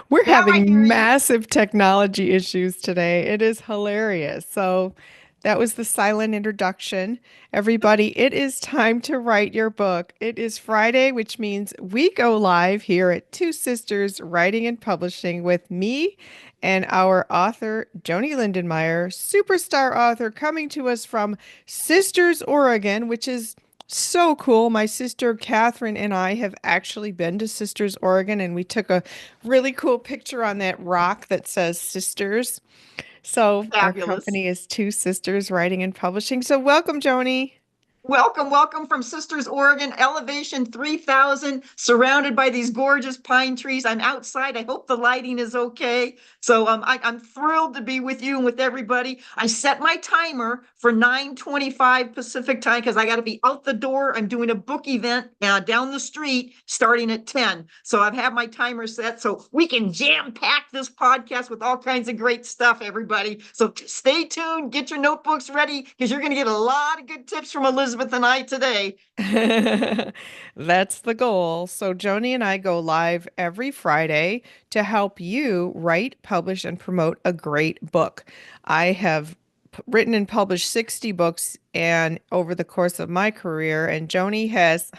We're Now I having hear you. massive technology issues today. It is hilarious. So, that was the silent introduction. Everybody, it is time to write your book. It is Friday, which means we go live here at Two Sisters Writing and Publishing with me and our author, Joanie Lindenmeyer, superstar author, coming to us from Sisters, Oregon, which is so cool. My sister Catherine and I have actually been to Sisters, Oregon, and we took a really cool picture on that rock that says Sisters. So our Fabulous. company is Two Sisters Writing and Publishing. So welcome, Joni. Welcome, welcome from Sisters, Oregon, elevation 3,000, surrounded by these gorgeous pine trees. I'm outside. I hope the lighting is okay. So I'm thrilled to be with you and with everybody. I set my timer for 9:25 Pacific time because I got to be out the door. I'm doing a book event down the street starting at 10. So I've had my timer set so we can jam pack this podcast with all kinds of great stuff, everybody. So stay tuned, get your notebooks ready because you're going to get a lot of good tips from Elizabeth and I today. That's the goal. So Joni and I go live every Friday to help you write, publish, and promote a great book. I have written and published 60 books and over the course of my career, and Joni has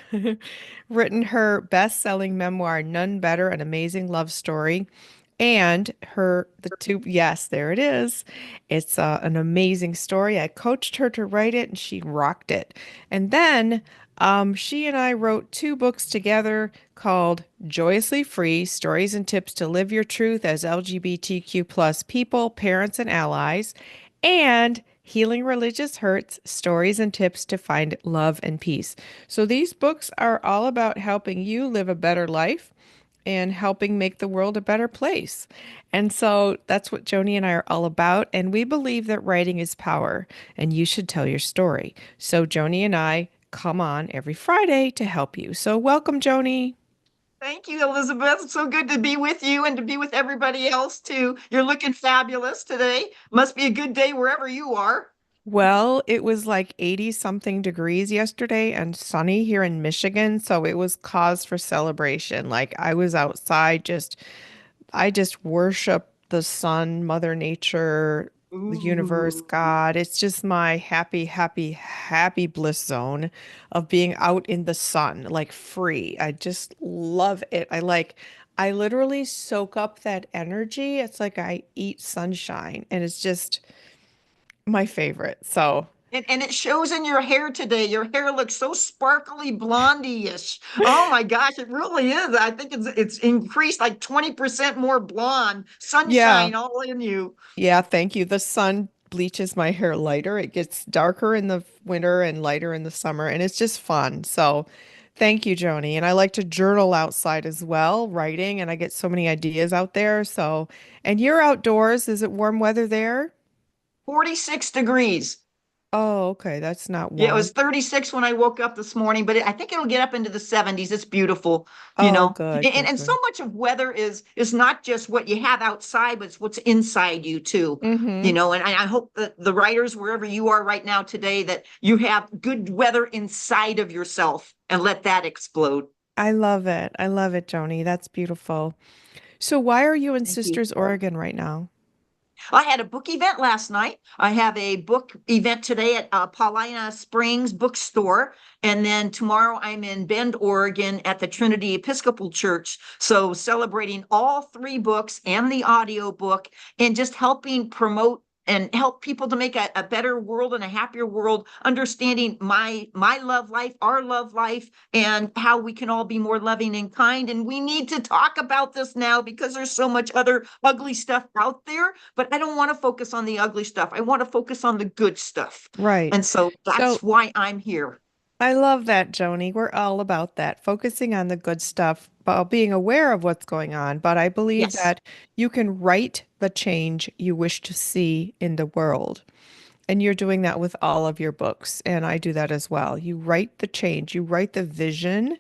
written her best-selling memoir, Nun Better, An Amazing Love Story. And the two, yes, there it is. It's an amazing story. I coached her to write it and she rocked it. And then she and I wrote two books together called Joyously Free, Stories and Tips to Live Your Truth as LGBTQ plus people, parents, and allies, and Healing Religious Hurts, Stories and Tips to Find Love and Peace. So these books are all about helping you live a better life and helping make the world a better place. And so that's what Joni and I are all about. And we believe that writing is power and you should tell your story. So Joni and I come on every Friday to help you. So welcome, Joni. Thank you, Elizabeth. It's so good to be with you and to be with everybody else too. You're looking fabulous today. Must be a good day wherever you are. Well, it was like 80 something degrees yesterday and sunny here in Michigan, so it was cause for celebration. Like I was outside I just worship the sun, Mother Nature, the universe, Ooh. God. It's just my happy, happy, happy bliss zone of being out in the sun, like free. I just love it. I literally soak up that energy. It's like I eat sunshine and it's just my favorite. So, And it shows in your hair today. Your hair looks so sparkly blondie-ish. Oh my gosh, it really is. I think it's increased like 20% more blonde. yeah. Sunshine all in you. Yeah, thank you. The sun bleaches my hair lighter. It gets darker in the winter and lighter in the summer, and it's just fun. So, thank you, Joni. And I like to journal outside as well, writing, and I get so many ideas out there. So, and you're outdoors. Is it warm weather there? 46 degrees. Oh, okay. That's not Yeah, it warm. was 36 when I woke up this morning, but I think it'll get up into the 70s. It's beautiful, you Oh, know. good, And, good, and so good. much of weather is not just what you have outside, but it's what's inside you too. Mm-hmm. And I hope that the writers, wherever you are right now today, that you have good weather inside of yourself and let that explode. I love it. I love it, Joni. That's beautiful. So, why are you in Thank you. Sisters, Oregon right now? I had a book event last night. I have a book event today at Paulina Springs Bookstore. And then tomorrow I'm in Bend, Oregon at the Trinity Episcopal Church. So celebrating all three books and the audio book and just helping promote and help people to make a better world and a happier world, understanding my love life, our love life, and how we can all be more loving and kind. And we need to talk about this now because there's so much other ugly stuff out there, but I don't want to focus on the ugly stuff. I want to focus on the good stuff. Right. And so that's So, why I'm here. I love that, Joni. We're all about that, focusing on the good stuff while being aware of what's going on. But I believe Yes. that you can write the change you wish to see in the world. And you're doing that with all of your books. And I do that as well. You write the change, you write the vision,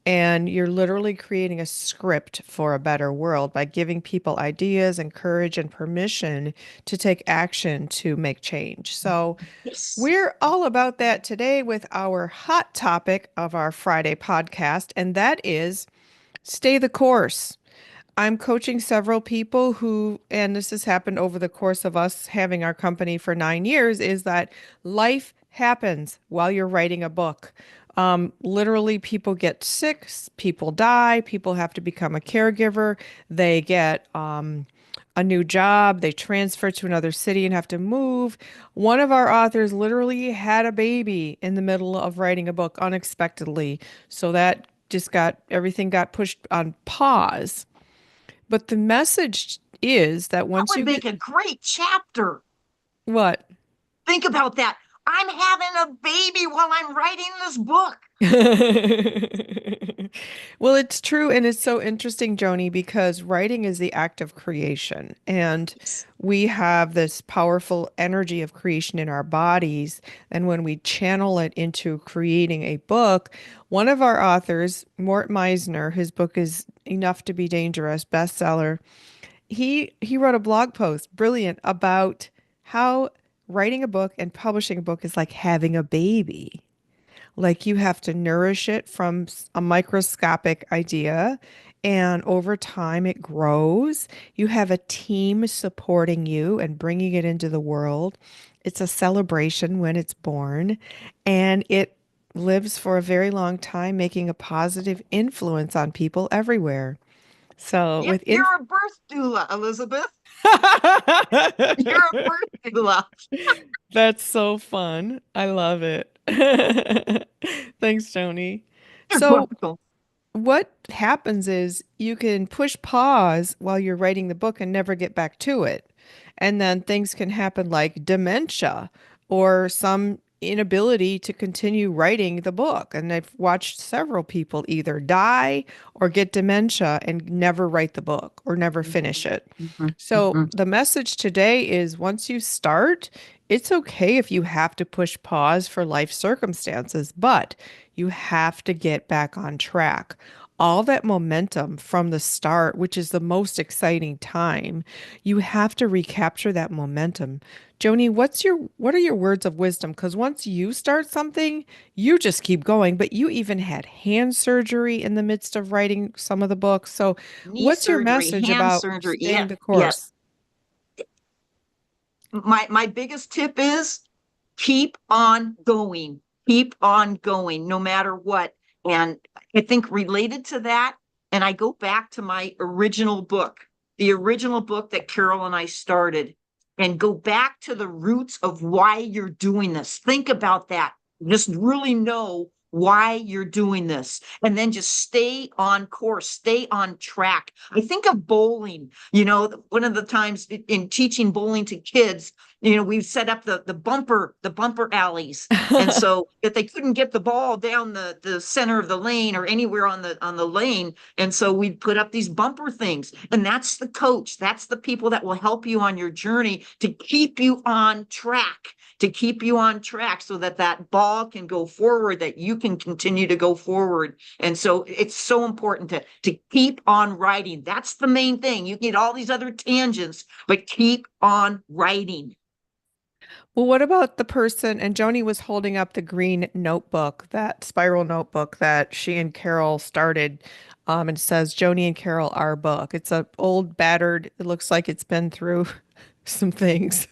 and you're literally creating a script for a better world by giving people ideas and courage and permission to take action to make change. So, Yes. we're all about that today with our hot topic of our Friday podcast, and that is stay the course. I'm coaching several people who, and this has happened over the course of us having our company for 9 years, is that life happens while you're writing a book. Literally, people get sick, people die, people have to become a caregiver, they get a new job, they transfer to another city and have to move. One of our authors literally had a baby in the middle of writing a book unexpectedly. So that just everything got pushed on pause. But the message is that That once would you make get a great chapter. what? Think about that. I'm having a baby while I'm writing this book. Well, it's true. And it's so interesting, Joni, because writing is the act of creation. And we have this powerful energy of creation in our bodies. And when we channel it into creating a book, one of our authors, Mort Meisner, his book is Enough to Be Dangerous, bestseller. He wrote a blog post, brilliant, about how writing a book and publishing a book is like having a baby. Like you have to nourish it from a microscopic idea, and over time it grows. You have a team supporting you and bringing it into the world. It's a celebration when it's born, and it lives for a very long time, making a positive influence on people everywhere. So Yep, within you're a birth doula, Elizabeth. You're a birth doula. That's so fun. I love it. Thanks, Joni. You're So, welcome. what happens is you can push pause while you're writing the book and never get back to it. And then things can happen like dementia or some inability to continue writing the book. And I've watched several people either die or get dementia and never write the book or never finish Mhm, it. mhm, So mhm. the message today is once you start, it's okay if you have to push pause for life circumstances, but you have to get back on track. All that momentum from the start, which is the most exciting time, you have to recapture that momentum. Joni, what are your words of wisdom? Because once you start something, you just keep going, but you even had hand surgery in the midst of writing some of the books. So Knee what's your surgery, message hand about surgery. Yeah, staying the yeah. course? My biggest tip is keep on going. Keep on going, no matter what. And I think related to that, and I go back to my original book, the original book that Carol and I started, and go back to the roots of why you're doing this. Think about that. Just really know why you're doing this, and then just stay on course, stay on track. I think of bowling. One of the times in teaching bowling to kids, we've set up the bumper alleys, and so if they couldn't get the ball down the center of the lane or anywhere on the lane, and so we'd put up these bumper things, and that's the coach, that's the people that will help you on your journey to keep you on track, so that that ball can go forward, that you can continue to go forward. And so it's so important to keep on writing. That's the main thing. You get all these other tangents, but keep on writing. Well, what about the person? And Joni was holding up the green notebook, that spiral notebook that she and Carol started. And it says Joni and Carol, our book. It's a old, battered, it looks like it's been through some things.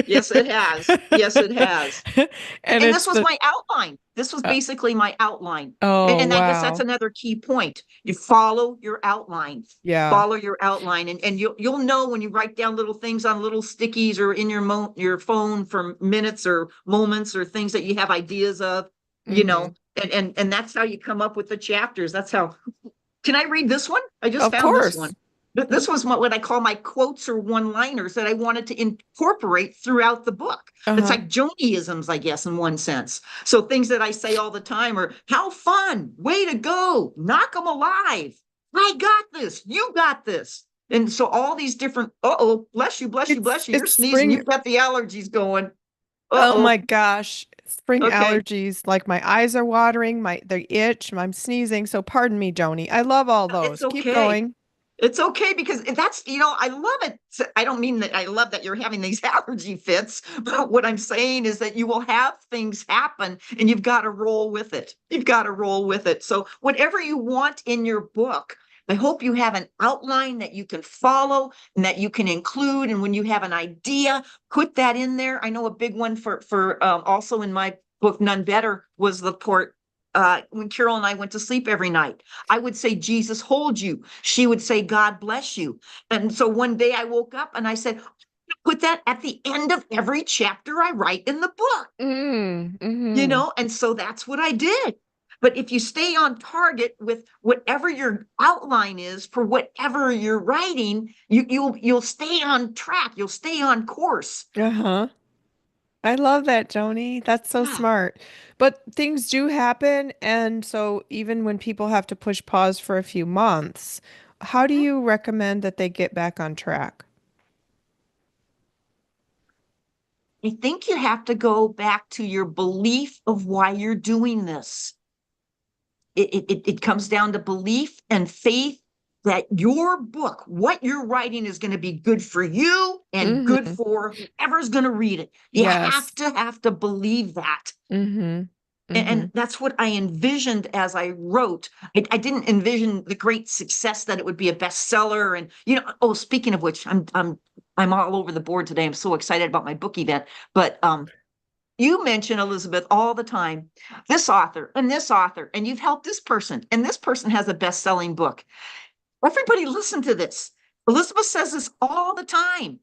Yes, it has. Yes, it has. And And this it's was the, my outline. This was uh, basically my outline. And, oh, and I guess that's wow. another key point. You follow your outline. Yeah. Follow your outline. And you'll know when you write down little things on little stickies or in your phone for minutes or moments or things that you have ideas of, you Hmm. know, and that's how you come up with the chapters. That's how. Can I read this one? I just Of found this course. one. This was what I call my quotes or one-liners that I wanted to incorporate throughout the book. It's Uh-huh. like Joniisms, I guess, in one sense. So things that I say all the time are, how fun, way to go, knock them alive. I got this, you got this. And so all these different, uh-oh, bless you, bless you, bless you, you're It's sneezing, spring. you've got the allergies going. Oh my Uh-oh, gosh. Spring okay. allergies, like my eyes are watering, they itch, I'm sneezing. So pardon me, Joni. I love all It's those. Keep okay. going. It's okay because I love it. I don't mean that I love that you're having these allergy fits, but what I'm saying is that you will have things happen and you've got to roll with it. You've got to roll with it. So, whatever you want in your book, I hope you have an outline that you can follow and that you can include. And when you have an idea, put that in there. I know a big one for also in my book, None Better, was the part when Carol and I went to sleep every night. I would say, Jesus hold you. She would say, God bless you. And so one day I woke up and I said, put that at the end of every chapter I write in the book, Mm-hmm. and so that's what I did. But if you stay on target with whatever your outline is for whatever you're writing, you'll stay on track, you'll stay on course. Uh-huh. I love that, Joni. That's so Yeah. smart. But things do happen, and so even when people have to push pause for a few months, how do you recommend that they get back on track? I think you have to go back to your belief of why you're doing this. It comes down to belief and faith that your book, what you're writing, is going to be good for you and good Mm-hmm. for whoever's going to read it. You Yes. have to believe that. Mm-hmm. Mm-hmm. And that's what I envisioned as I wrote. I didn't envision the great success that it would be a bestseller. And oh, speaking of which, I'm all over the board today. I'm so excited about my book event. But you mention, Elizabeth, all the time, this author, and you've helped and this person has a best-selling book. Everybody listen to this. Elizabeth says this all the time.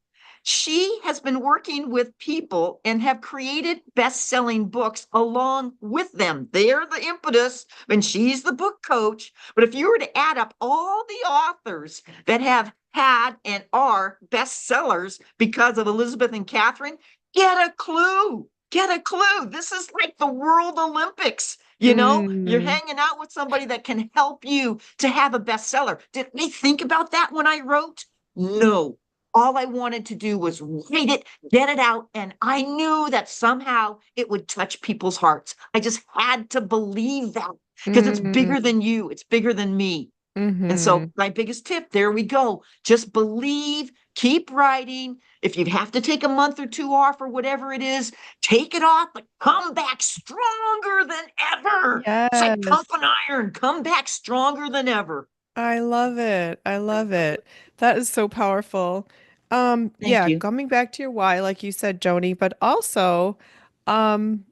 She has been working with people and have created best-selling books along with them. They're the impetus, and she's the book coach. But if you were to add up all the authors that have had and are bestsellers because of Elizabeth and Catherine, get a clue. Get a clue. This is like the World Olympics. You're Mm. hanging out with somebody that can help you to have a bestseller. Did I think about that when I wrote? No. All I wanted to do was write it, get it out, and I knew that somehow it would touch people's hearts. I just had to believe that because it's bigger Mm. than you, it's bigger than me. And Mm-hmm. so, my biggest tip, there we go. Just believe, keep writing. If you have to take a month or two off or whatever it is, take it off, but come back stronger than ever. It's like Yes. pumping iron, come back stronger than ever. I love it. I love it. That is so powerful. Thank Yeah, you. coming back to your why, like you said, Joni, but also, um,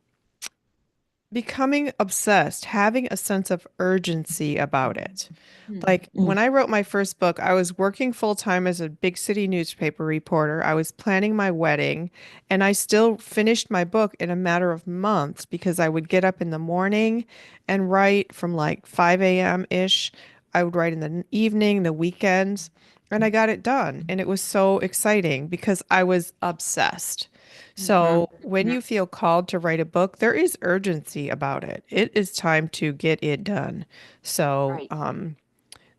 becoming obsessed, having a sense of urgency about it. Like Mm-hmm. when I wrote my first book, I was working full time as a big city newspaper reporter. I was planning my wedding, and I still finished my book in a matter of months because I would get up in the morning and write from like 5 a.m. ish. I would write in the evening, the weekends, and I got it done. And it was so exciting because I was obsessed. Mm-hmm. So when you feel called to write a book, there is urgency about it. It is time to get it done. So, Right.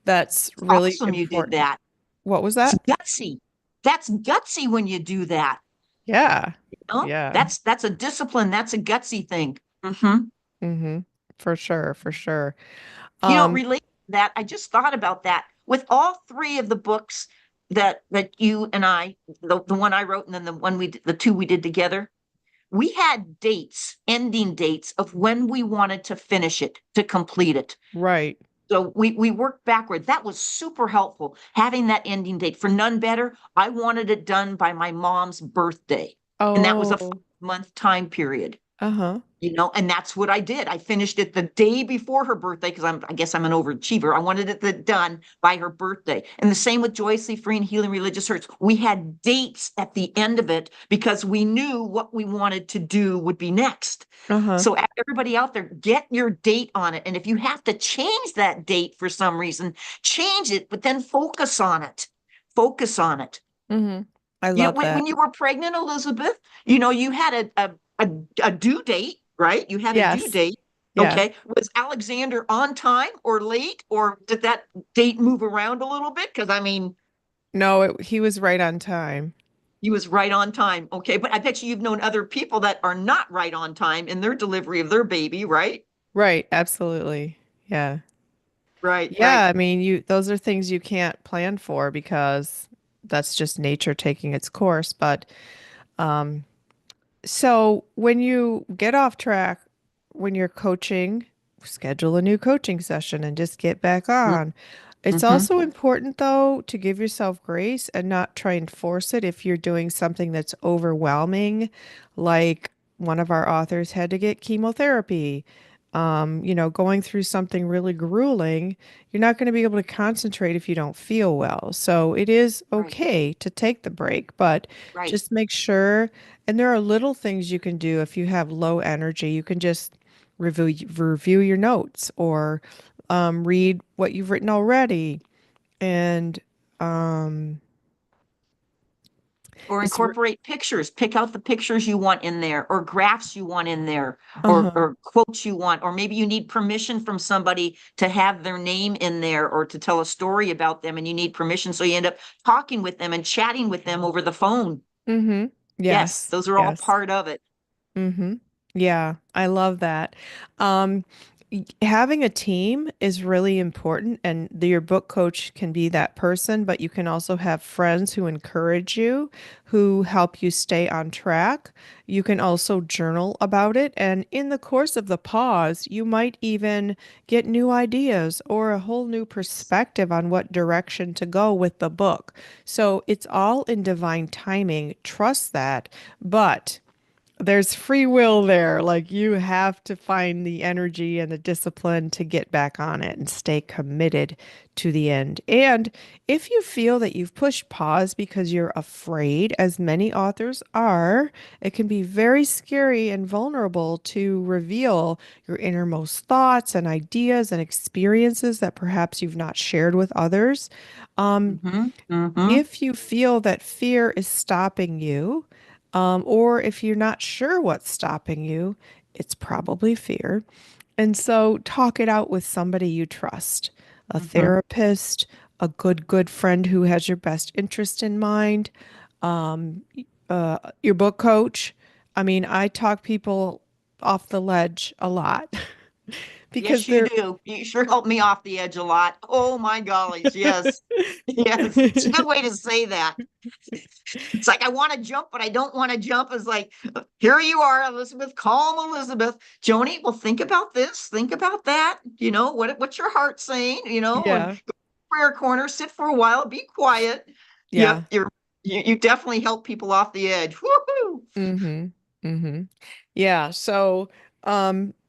that's It's really awesome you did important. that. What was It's that? gutsy. That's gutsy when you do that. Yeah. You Yeah. that's a discipline. That's a gutsy thing. Mm-hmm. Mm-hmm. For sure, for sure. Um, Related to that, I just thought about that. With all three of the books that you and I, the one I wrote and then the two we did together, we had dates, ending dates of when we wanted to finish it, to complete it. right. So we worked backward. That was super helpful, having that ending date. For None Better, I wanted it done by my mom's birthday. And that was a Oh, 5-month time period. uh-huh. And that's what I did. I finished it the day before her birthday because I guess I'm an overachiever. I wanted it done by her birthday. And the same with Joyously Free and Healing Religious Hurts. We had dates at the end of it because we knew what we wanted to do would be next. Uh-huh. So everybody out there, get your date on it. And if you have to change that date for some reason, change it, but then focus on it. Focus on it. Mm-hmm. I love that. When you were pregnant, Elizabeth, you had a due date, right? You had a due Yes. date. Yes. Okay. Was Alexander on time or late, or did that date move around a little bit? Because I mean, No, he was right on time. he was right on time. Okay. But I bet you've known other people that are not right on time in their delivery of their baby, right? Right. Absolutely. Yeah. Right, Yeah, right. I mean, those are things you can't plan for because that's just nature taking its course. But um, so when you get off track, when you're coaching, schedule a new coaching session and just get back Mhm. on. It's Mm-hmm. also important, though, to give yourself grace and not try and force it if you're doing something that's overwhelming, like one of our authors had to get chemotherapy. Going through something really grueling, you're not going to be able to concentrate if you don't feel well. So it is Right, okay to take the break, but right. just make sure. And there are little things you can do if you have low energy. You can just review your notes or read what you've written already. And um, Or it's, re- incorporate pictures. Pick out the pictures you want in there, or graphs you want in there, uh-huh. or quotes you want, or maybe you need permission from somebody to have their name in there or to tell a story about them, and you need permission. So you end up talking with them and chatting with them over the phone. Mm-hmm. Yes, Yes, those are all yes. part of it. Mm-hmm. Yeah, I love that. Um, Having a team is really important, and your book coach can be that person, but you can also have friends who encourage you, who help you stay on track. You can also journal about it, and in the course of the pause, you might even get new ideas or a whole new perspective on what direction to go with the book. So it's all in divine timing. Trust that, but there's free will there. Like you have to find the energy and the discipline to get back on it and stay committed to the end. And if you feel that you've pushed pause because you're afraid, as many authors are, it can be very scary and vulnerable to reveal your innermost thoughts and ideas and experiences that perhaps you've not shared with others. Um, Mm-hmm. Mm-hmm. if you feel that fear is stopping you, or if you're not sure what's stopping you, it's probably fear. And so talk it out with somebody you trust, a Mm-hmm. therapist, a good friend who has your best interest in mind, um, your book coach. I mean, I talk people off the ledge a lot because Yes, you they're do. You sure helped me off the edge a lot. Oh my gollies. Yes. Yes. It's a good way to say that. It's like I want to jump, but I don't want to jump. It's like, here you are, Elizabeth, calm Elizabeth. Joni, well, think about this, think about that. What's your heart saying? And Yeah, prayer corner, sit for a while, be quiet. yeah. Yep, you definitely help people off the edge. Woohoo! Mm-hmm. Mm-hmm. Yeah. So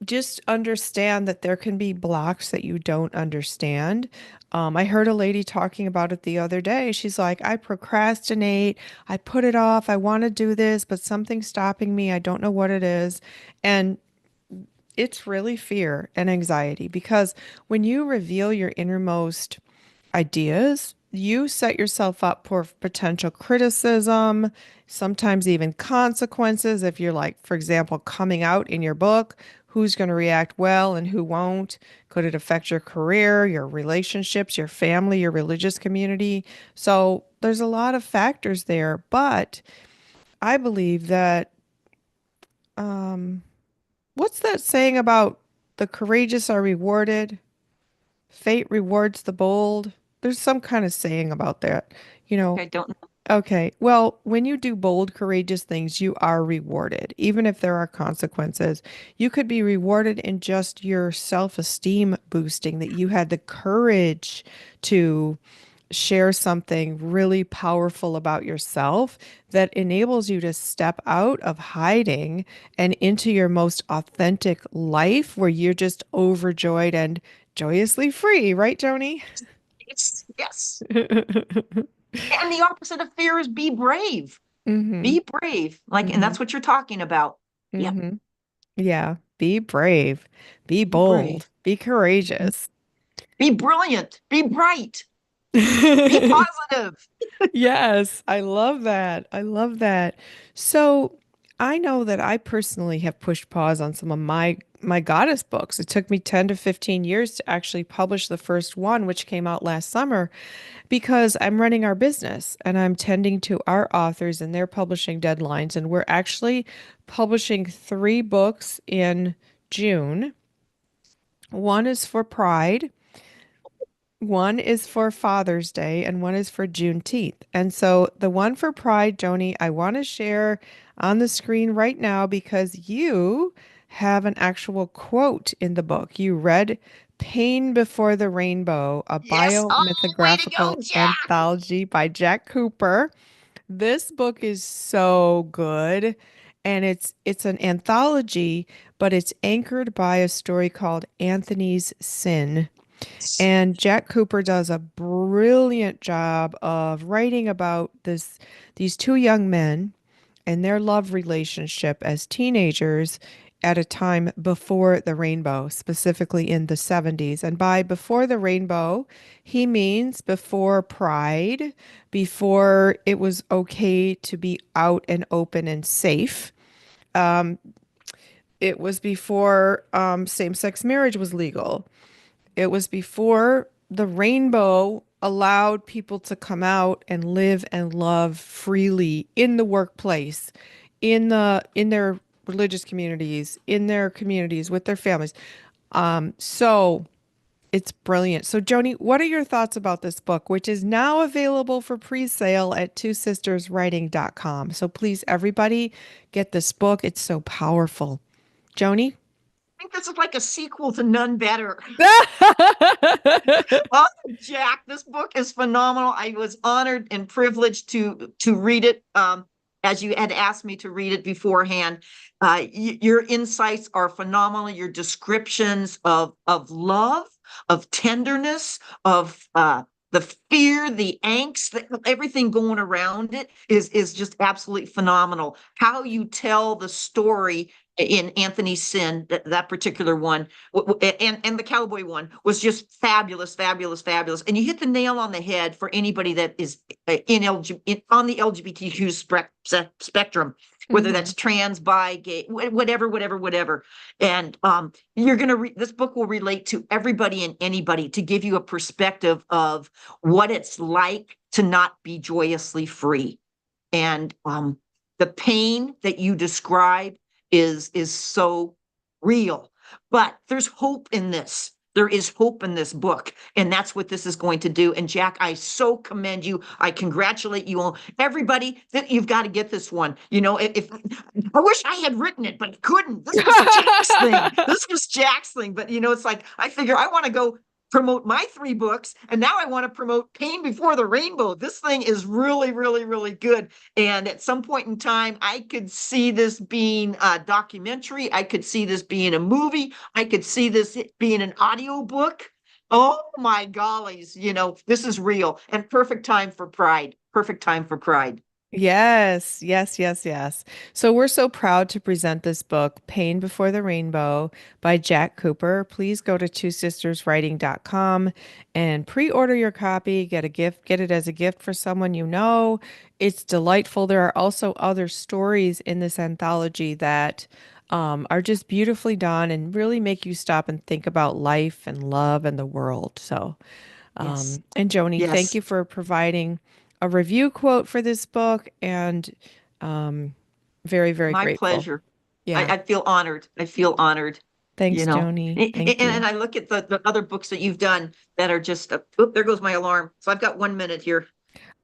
just understand that there can be blocks that you don't understand. I heard a lady talking about it the other day. She's like, I procrastinate, I put it off, I want to do this, but something's stopping me. I don't know what it is. And it's really fear and anxiety because when you reveal your innermost ideas, you set yourself up for potential criticism, sometimes even consequences. If you're like, for example, coming out in your book, who's going to react well and who won't? Could it affect your career, your relationships, your family, your religious community? So there's a lot of factors there, but I believe that what's that saying about the courageous are rewarded? Fate rewards the bold. There's some kind of saying about that. You know, I don't know. okay. Well, when you do bold, courageous things, you are rewarded, even if there are consequences. You could be rewarded in just your self-esteem boosting, that you had the courage to share something really powerful about yourself that enables you to step out of hiding and into your most authentic life where you're just overjoyed and joyously free, right, Joni? Yes. And the opposite of fear is be brave. Mm-hmm. Be brave. And Mm-hmm. that's what you're talking about. Yep. Mm-hmm. Yeah. Be brave. Be Be brave. bold. Be Mhm. courageous. Be brilliant. Be bright. Be positive. Yes, I love that. I love that. So I know that I personally have pushed pause on some of my goddess books. It took me 10 to 15 years to actually publish the first one, which came out last summer, because I'm running our business and I'm tending to our authors and their publishing deadlines. And we're actually publishing three books in June. One is for Pride. One is for Father's Day and one is for Juneteenth. And so the one for Pride, Joni, I want to share on the screen right now because you have an actual quote in the book. You read Pain Before the Rainbow, a Yes. Oh, way to go, biomythographical Jack. anthology by Jack Cooper. This book is so good, and it's an anthology, but it's anchored by a story called Anthony's Sin. And Jack Cooper does a brilliant job of writing about these two young men and their love relationship as teenagers at a time before the rainbow, specifically in the 70s. And by before the rainbow, he means before Pride, before it was okay to be out and open and safe. It was before same-sex marriage was legal. It was before the rainbow allowed people to come out and live and love freely in the workplace, in their religious communities, in their communities with their families. So it's brilliant. So Joni, what are your thoughts about this book, which is now available for pre-sale at twosisterswriting.com? So please, everybody, get this book. It's so powerful. Joni? I think this is like a sequel to None Better. Oh, Jack, this book is phenomenal. I was honored and privileged to read it. As you had asked me to read it beforehand. Your insights are phenomenal. Your descriptions of love, of tenderness, of the fear, the angst, everything going around it is just absolutely phenomenal. How you tell the story in Anthony's Sin, that particular one, and the cowboy one was just fabulous, fabulous, fabulous. And you hit the nail on the head for anybody that is on the LGBTQ spectrum, whether Hmm. that's trans, bi, gay, whatever, whatever, whatever. And you're gonna this book will relate to everybody and anybody to give you a perspective of what it's like to not be joyously free. And the pain that you describe is so real. But there's hope in this. There is hope in this book, and that's what this is going to do. And Jack, I so commend you. I congratulate you all. Everybody, that you've got to get this one. You know, if I wish I had written it, but I couldn't. This was Jack's thing. This was Jack's thing. But you know, it's like I figure I want to go promote my 3 books, and now I want to promote Pain Before the Rainbow. This thing is really, really, really good. And at some point in time, I could see this being a documentary. I could see this being a movie. I could see this being an audio book. Oh my gollies, you know, this is real and perfect time for Pride. Perfect time for Pride. Yes, yes, yes, yes. So we're so proud to present this book, Pain Before the Rainbow by Jack Cooper. Please go to twosisterswriting.com and pre-order your copy, get a gift, get it as a gift for someone you know. It's delightful. There are also other stories in this anthology that are just beautifully done and really make you stop and think about life and love and the world. So Yes, and Joni, thank yes. you for providing a review quote for this book and um, very, very My grateful. pleasure. Yeah. I feel honored. I feel honored, you Thanks, know. Joni. And, Thank you. I look at the other books that you've done that are just, there goes my alarm. So I've got 1 minute here.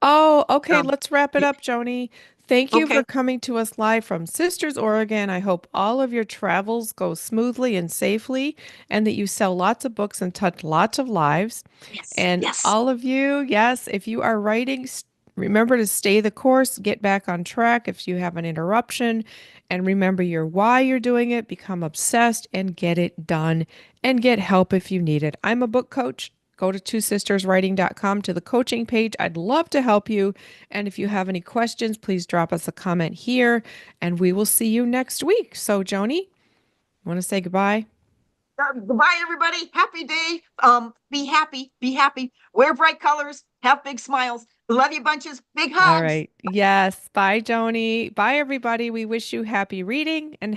Oh, okay. So, Let's wrap it yeah, up, Joni. Thank you for okay. coming to us live from Sisters, Oregon. I hope all of your travels go smoothly and safely, and that you sell lots of books and touch lots of lives. Yes, And yes, all of you, yes, if you are writing, remember to stay the course, get back on track if you have an interruption, and remember your why you're doing it, become obsessed and get it done and get help if you need it. I'm a book coach. Go to twosisterswriting.com to the coaching page. I'd love to help you. And if you have any questions, please drop us a comment here and we will see you next week. So, Joni, want to say goodbye? Goodbye, everybody. Happy day. Be happy. Be happy. Wear bright colors. Have big smiles. Love you bunches. Big All hugs. right. Yes. Bye, Joni. Bye, everybody. We wish you happy reading and